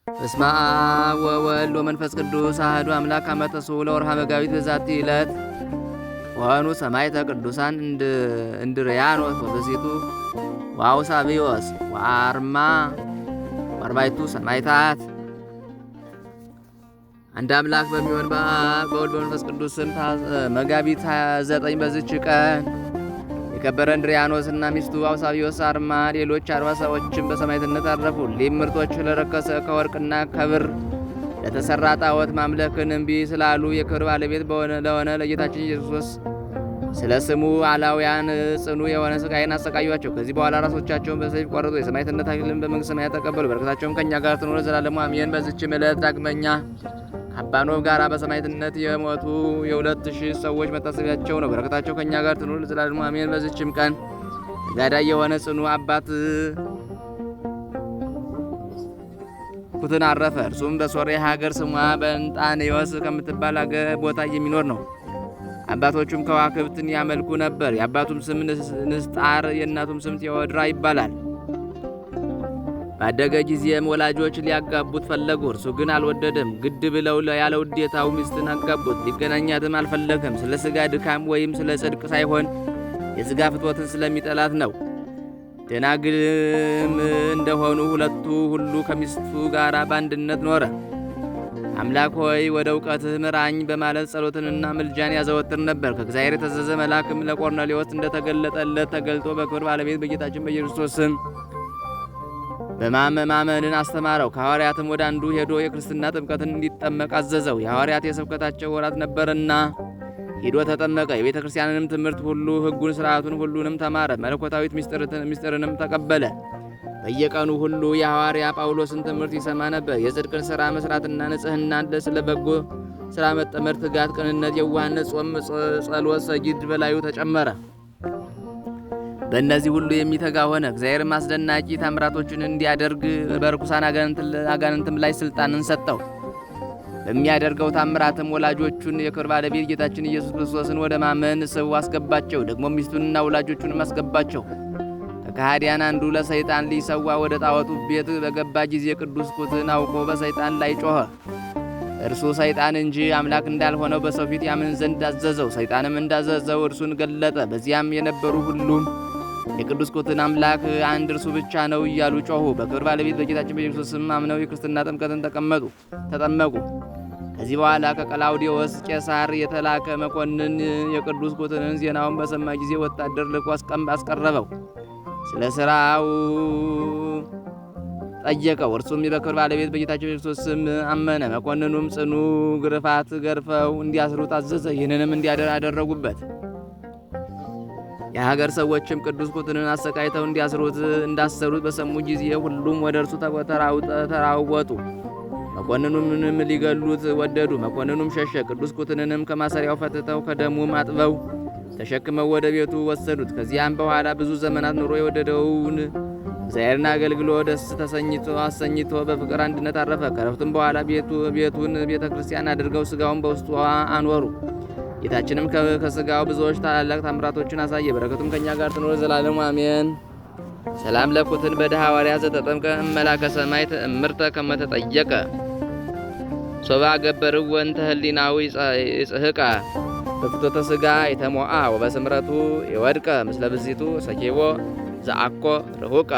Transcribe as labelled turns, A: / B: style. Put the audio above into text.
A: በስመ አብ ወወልድ ወመንፈስ ቅዱስ አሐዱ አምላክ። አመ ተስዑ ለወርኃ መጋቢት በዛቲ ዕለት ወሆኑ ሰማዕተ ቅዱሳን እንድርያኖስ ወብእሲቱ ወአውሳብዮስ ወአርባዕቱ ሰማዕታት። አንድ አምላክ በሚሆን በአብ በወልድ በመንፈስ ቅዱስ ስም መጋቢት 29 በዚች ቀን የከበረ እንድርያኖስና ሚስቱ አውሳብዮስ አርማ ሌሎች 40 ሰዎችም በሰማዕትነት አረፉ። ሊም ምርቶች ለረከሰ ከወርቅና ከብር ለተሰራ ጣዖት ማምለክን እምቢ ስላሉ የክብር ባለቤት ለሆነ ለጌታችን ኢየሱስ ስለ ስሙ አላውያን ጽኑ የሆነ ስቃይን አሰቃዩአቸው። ከዚህ በኋላ ራሶቻቸውን በሰይፍ ቆረጡ። የሰማዕትነት አክሊልን በመንግሥተ ሰማያት ተቀበሉ። በረከታቸውም ከእኛ ጋር ትኑር ለዘላለሙ አሜን። በዚችም ዕለት ዳግመኛ ከአባ ኖብ ጋር በሰማዕትነት የሞቱ የ2000 ሰዎች መታሰቢያቸው ነው። በረከታቸው ከእኛ ጋር ትኑር ለዘላለሙ አሜን። በዚችም ቀን ተጋዳይ የሆነ ጽኑ አባት ኩትን አረፈ። እርሱም በሶርያ ሀገር ስሟ በእንጣኔዎስ ከምትባል ቦታ የሚኖር ነው። አባቶቹም ከዋክብትን ያመልኩ ነበር። የአባቱም ስም ንስጣር የእናቱም ስም ቴዎድራ ይባላል። ባደገ ጊዜም ወላጆች ሊያጋቡት ፈለጉ። እርሱ ግን አልወደደም። ግድ ብለው ያለ ውዴታው ሚስትን አጋቡት። ሊገናኛትም አልፈለገም። ስለ ሥጋ ድካም ወይም ስለ ጽድቅ ሳይሆን የሥጋ ፍትወትን ስለሚጠላት ነው። ደናግልም እንደሆኑ ሁለቱ ሁሉ ከሚስቱ ጋር በአንድነት ኖረ። አምላክ ሆይ ወደ እውቀትህ ምራኝ በማለት ጸሎትንና ምልጃን ያዘወትር ነበር። ከእግዚአብሔር የተዘዘ መልአክም ለቆርኔሌዎስ እንደተገለጠለት ተገልጦ በክብር ባለቤት በጌታችን በኢየሱስ ስም በማመንን አስተማረው። ከሐዋርያትም ወደ አንዱ ሄዶ የክርስትና ጥምቀትን እንዲጠመቅ አዘዘው። የሐዋርያት የስብከታቸው ወራት ነበርና ሄዶ ተጠመቀ። የቤተ ክርስቲያንንም ትምህርት ሁሉ ሕጉን፣ ሥርዓቱን ሁሉንም ተማረ። መለኮታዊት ምስጢርንም ተቀበለ። በየቀኑ ሁሉ የሐዋርያ ጳውሎስን ትምህርት ይሰማ ነበር። የጽድቅን ሥራ መስራትና ንጽሕናን፣ ስለ በጎ ሥራ መጠመር፣ ትጋት፣ ቅንነት፣ የዋህነት፣ ጾም፣ ጸሎት፣ ሰጊድ በላዩ ተጨመረ። በእነዚህ ሁሉ የሚተጋ ሆነ። እግዚአብሔርም አስደናቂ ታምራቶችን እንዲያደርግ በርኩሳን አጋንንትም ላይ ሥልጣንን ሰጠው። በሚያደርገው ታምራትም ወላጆቹን የክብር ባለቤት ጌታችን ኢየሱስ ክርስቶስን ወደ ማመን ስቡ አስገባቸው። ደግሞ ሚስቱንና ወላጆቹንም አስገባቸው። ከከሃዲያን አንዱ ለሰይጣን ሊሰዋ ወደ ጣዖቱ ቤት በገባ ጊዜ ቅዱስ ኩትን አውቆ በሰይጣን ላይ ጮኸ። እርሱ ሰይጣን እንጂ አምላክ እንዳልሆነው በሰው ፊት ያምን ዘንድ አዘዘው። ሰይጣንም እንዳዘዘው እርሱን ገለጠ። በዚያም የነበሩ ሁሉም የቅዱስ ኩትን አምላክ አንድ እርሱ ብቻ ነው እያሉ ጮኹ። በክብር ባለቤት በጌታችን በኢየሱስ ስም አምነው የክርስትና ጥምቀትን ተጠመቁ። ከዚህ በኋላ ከቀላውዴዎስ ቄሳር የተላከ መኮንን የቅዱስ ኩትንን ዜናውን በሰማ ጊዜ ወታደር ልኮ አስቀረበው። ስለ ሥራው ጠየቀው። እርሱም በክብር ባለቤት በጌታችን በኢየሱስ ስም አመነ። መኮንኑም ጽኑ ግርፋት ገርፈው እንዲያስሩት አዘዘ። ይህንንም አደረጉበት። የሀገር ሰዎችም ቅዱስ ኩትንን አሰቃይተው እንዳሰሩት በሰሙ ጊዜ ሁሉም ወደ እርሱ ተራወጡ። መኮንኑንም ሊገሉት ወደዱ። መኮንኑም ሸሸ። ቅዱስ ኩትንንም ከማሰሪያው ፈትተው ከደሙም አጥበው ተሸክመው ወደ ቤቱ ወሰዱት። ከዚያም በኋላ ብዙ ዘመናት ኑሮ የወደደውን እግዚአብሔርን አገልግሎ ደስ አሰኝቶ በፍቅር አንድነት አረፈ። ከረፍቱም በኋላ ቤቱን ቤተ ክርስቲያን አድርገው ሥጋውን በውስጧ አኖሩ። ጌታችንም ከሥጋው ብዙዎች ታላላቅ ታምራቶችን አሳየ። በረከቱም ከእኛ ጋር ትኖር ዘላለሙ አሜን። ሰላም ለኩትን በድሃ ሐዋርያ ዘተጠምቀ እመላከ ሰማይ ትእምርተ ከመተጠየቀ ሶባ ገበርው ወንተ ህሊናዊ ጽህቃ በፍቶተ ሥጋ የተሞአ ወበስምረቱ የወድቀ ምስለ ብዚቱ ሰኬቦ ዘአኮ ርሁቃ